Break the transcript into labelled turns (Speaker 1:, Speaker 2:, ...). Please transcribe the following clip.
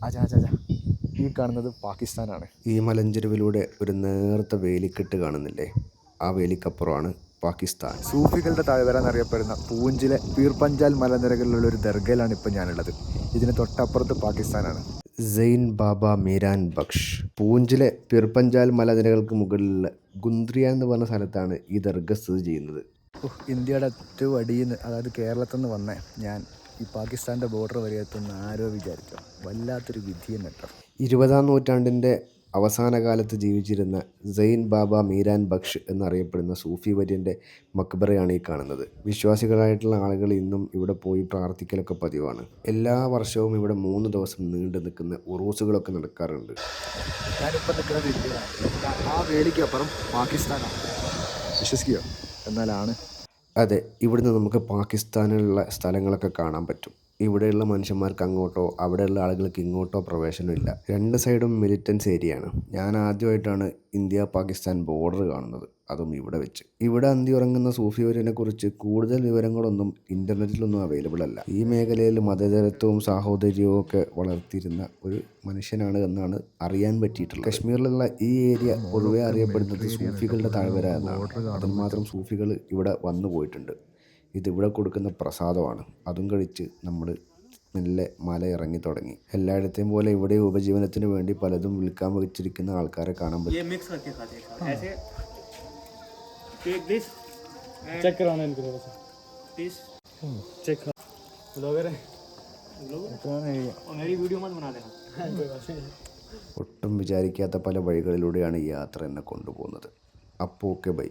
Speaker 1: ആചാ ആചാ ആചാ ഈ കാണുന്നത് പാകിസ്ഥാനാണ്.
Speaker 2: ഈ മലഞ്ചെരുവിലൂടെ ഒരു നേർത്ത വേലിക്കെട്ട് കാണുന്നില്ലേ? ആ വേലിക്കപ്പുറമാണ് പാകിസ്ഥാൻ.
Speaker 1: സൂഫികളുടെ താഴ്വര എന്നറിയപ്പെടുന്ന പൂഞ്ചിലെ പീർപഞ്ചാൽ മലനിരകളിലുള്ള ഒരു ദർഗയിലാണ് ഇപ്പോൾ ഞാനുള്ളത്. ഇതിന് തൊട്ടപ്പുറത്ത് പാകിസ്ഥാനാണ്.
Speaker 2: സെയിൻ ബാബ മീരാൻ ബക്ഷ്. പൂഞ്ചിലെ പിർപഞ്ചാൽ മലനിരകൾക്ക് മുകളിലുള്ള ഗുന്ദ്രിയ എന്ന് പറഞ്ഞ സ്ഥലത്താണ് ഈ ദർഗ സ്ഥിതി ചെയ്യുന്നത്.
Speaker 1: ഇന്ത്യയുടെ ഏറ്റവും അടിയിൽ നിന്ന്, അതായത് കേരളത്തിൽ നിന്ന് വന്നേ ഞാൻ ഈ പാകിസ്ഥാൻ്റെ ബോർഡർ വരെ എത്തുന്ന ആരോ വിചാരിച്ചോ? വല്ലാത്തൊരു വിധി തന്നെ കേട്ടോ.
Speaker 2: 20-ാം നൂറ്റാണ്ടിൻ്റെ അവസാന കാലത്ത് ജീവിച്ചിരുന്ന സെയിൻ ബാബ മീരാൻ ബക്ഷ് എന്നറിയപ്പെടുന്ന സൂഫി വര്യൻ്റെ മക്ബറയാണ് ഈ കാണുന്നത്. വിശ്വാസികളായിട്ടുള്ള ആളുകൾ ഇന്നും ഇവിടെ പോയി പ്രാർത്ഥിക്കലൊക്കെ പതിവാണ്. എല്ലാ വർഷവും ഇവിടെ 3 ദിവസം നീണ്ടു നിൽക്കുന്ന ഉറൂസുകളൊക്കെ നടക്കാറുണ്ട്.
Speaker 1: ഞാനിപ്പോൾ നിൽക്കുന്നത് ഇന്ത്യയിലാണ്. ആ വേലിക്കപ്പുറം പാകിസ്ഥാനാണ്. വിശ്വസിക്കുകയോ? എന്നാലാണ്.
Speaker 2: അതെ, ഇവിടുന്ന് നമുക്ക് പാകിസ്ഥാനിലുള്ള സ്ഥലങ്ങളൊക്കെ കാണാൻ പറ്റും. ഇവിടെയുള്ള മനുഷ്യന്മാർക്ക് അങ്ങോട്ടോ അവിടെയുള്ള ആളുകൾക്ക് ഇങ്ങോട്ടോ പ്രവേശനമില്ല. 2 സൈഡും മിലിറ്റൻസ് ഏരിയയാണ്. ഞാൻ ആദ്യമായിട്ടാണ് ഇന്ത്യ പാകിസ്ഥാൻ ബോർഡർ കാണുന്നത്, അതും ഇവിടെ വെച്ച്. ഇവിടെ അന്തി ഉറങ്ങുന്ന സൂഫി വര്യനെ കുറിച്ച് കൂടുതൽ വിവരങ്ങളൊന്നും ഇൻ്റർനെറ്റിലൊന്നും അവൈലബിൾ അല്ല. ഈ മേഖലയിൽ മതേതരത്വവും സാഹോദര്യവും ഒക്കെ വളർത്തിയിരുന്ന ഒരു മനുഷ്യനാണ് എന്നാണ് അറിയാൻ പറ്റിയിട്ടുള്ളത്. കശ്മീരിലുള്ള ഈ ഏരിയ പൊതുവെ അറിയപ്പെടുന്നത് സൂഫികളുടെ താഴ്വര എന്നാണ്. അതിന് മാത്രം സൂഫികൾ ഇവിടെ വന്നു പോയിട്ടുണ്ട്. ഇതിവിടെ കൊടുക്കുന്ന പ്രസാദമാണ്. അതും കഴിച്ച് നമ്മൾ മെല്ലെ മല ഇറങ്ങി തുടങ്ങി. എല്ലായിടത്തെയും പോലെ ഇവിടെ ഉപജീവനത്തിന് വേണ്ടി പലതും വിൽക്കാൻ വെച്ചിരിക്കുന്ന ആൾക്കാരെ കാണാൻ പറ്റും. ഒട്ടും വിചാരിക്കാത്ത പല വഴികളിലൂടെയാണ് ഈ യാത്ര എന്നെ കൊണ്ടുപോകുന്നത്. അപ്പോൾ ഓക്കെ, ബൈ.